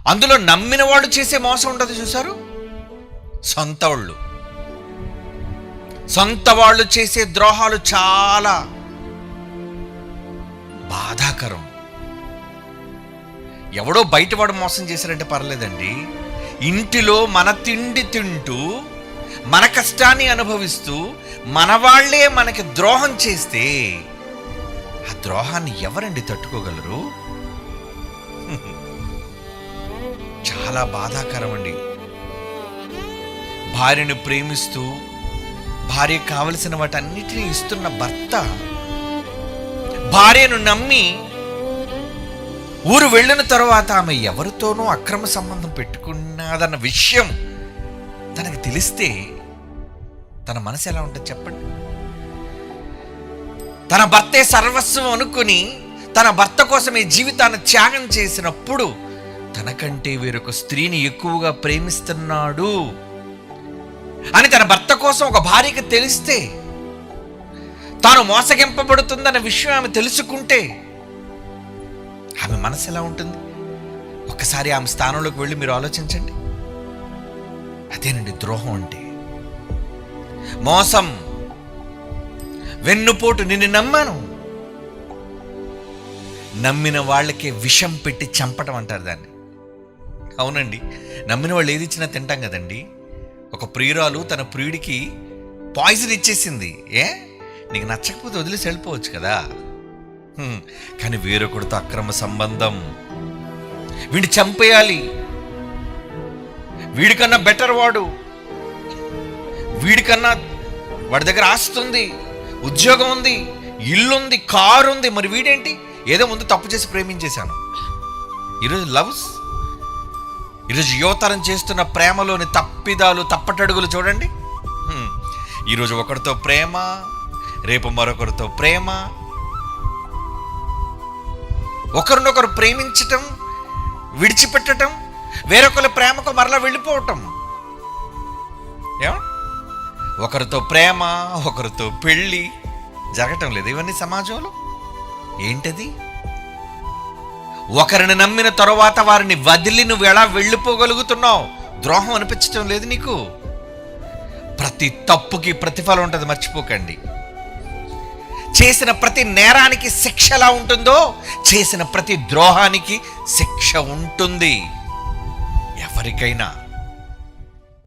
అందులో నమ్మిన వాళ్ళు చేసే మోసం ఉండదు చూసారు. సొంత వాళ్ళు చేసే ద్రోహాలు చాలా బాధాకరం. ఎవడో బయటవాడు మోసం చేశారంటే పర్లేదండి, ఇంటిలో మన తిండి తింటూ మన కష్టాన్ని అనుభవిస్తూ మన వాళ్లే మనకి ద్రోహం చేస్తే ఆ ద్రోహాన్ని ఎవరండి తట్టుకోగలరు? చాలా బాధాకరం అండి. భార్యను ప్రేమిస్తూ భార్యకు కావలసిన వాటన్నిటినీ ఇస్తున్న భర్త భార్యను నమ్మి ఊరు వెళ్ళిన తరువాత ఆమె ఎవరితోనూ అక్రమ సంబంధం పెట్టుకున్నదన్న విషయం తనకు తెలిస్తే తన మనసు ఎలా ఉంటుంది చెప్పండి? తన భర్తే సర్వస్వం అనుకుని తన భర్త కోసం ఈ జీవితాన్ని త్యాగం చేసినప్పుడు తనకంటే వేరొక స్త్రీని ఎక్కువగా ప్రేమిస్తున్నాడు అని తన భర్త కోసం ఒక భార్యకి తెలిస్తే, తాను మోసగింపబడుతుందన్న విషయం ఆమె తెలుసుకుంటే ఆమె మనసు ఎలా ఉంటుంది? ఒక్కసారి ఆమె స్థానంలోకి వెళ్ళి మీరు ఆలోచించండి. అదేనండి ద్రోహం అంటే. మోసం, వెన్నుపోటు. నిన్ను నమ్మాను, నమ్మిన వాళ్ళకే విషం పెట్టి చంపటం అంటారు దాన్ని. అవునండి, నమ్మిన వాళ్ళు ఏది ఇచ్చినా తింటాం కదండి. ఒక ప్రియురాలు తన ప్రియుడికి పాయిజన్ ఇచ్చేసింది. నీకు నచ్చకపోతే వదిలేసి వెళ్ళిపోవచ్చు కదా. కానీ వేరొకడితో అక్రమ సంబంధం, వీడిని చంపేయాలి, వీడికన్నా బెటర్ వాడు, వీడికన్నా వాడి దగ్గర ఆస్తి ఉంది, ఉద్యోగం ఉంది, ఇల్లుంది, కారు ఉంది, మరి వీడేంటి ఏదో ముందు తప్పు చేసి ప్రేమించేశాను. ఈరోజు ఈరోజు యువతరం చేస్తున్న ప్రేమలోని తప్పిదాలు, తప్పటడుగులు చూడండి. ఈరోజు ఒకరితో ప్రేమ, రేపు మరొకరితో ప్రేమ, ఒకరినొకరు ప్రేమించటం, విడిచిపెట్టడం, వేరొకరి ప్రేమకు మరలా వెళ్ళిపోవటం. ఒకరితో ప్రేమ, ఒకరితో పెళ్ళి జరగటం లేదు. ఇవన్నీ సమాజంలో ఏంటది? ఒకరిని నమ్మిన తరువాత వారిని వదిలి నువ్వు ఎలా వెళ్ళిపోగలుగుతున్నావు? ద్రోహం అనిపించటం లేదు నీకు? ప్రతి తప్పుకి ప్రతిఫలం ఉంటుంది, మర్చిపోకండి. చేసిన ప్రతి నేరానికి శిక్ష ఎలా ఉంటుందో చేసిన ప్రతి ద్రోహానికి శిక్ష ఉంటుంది. ఎవరికైనా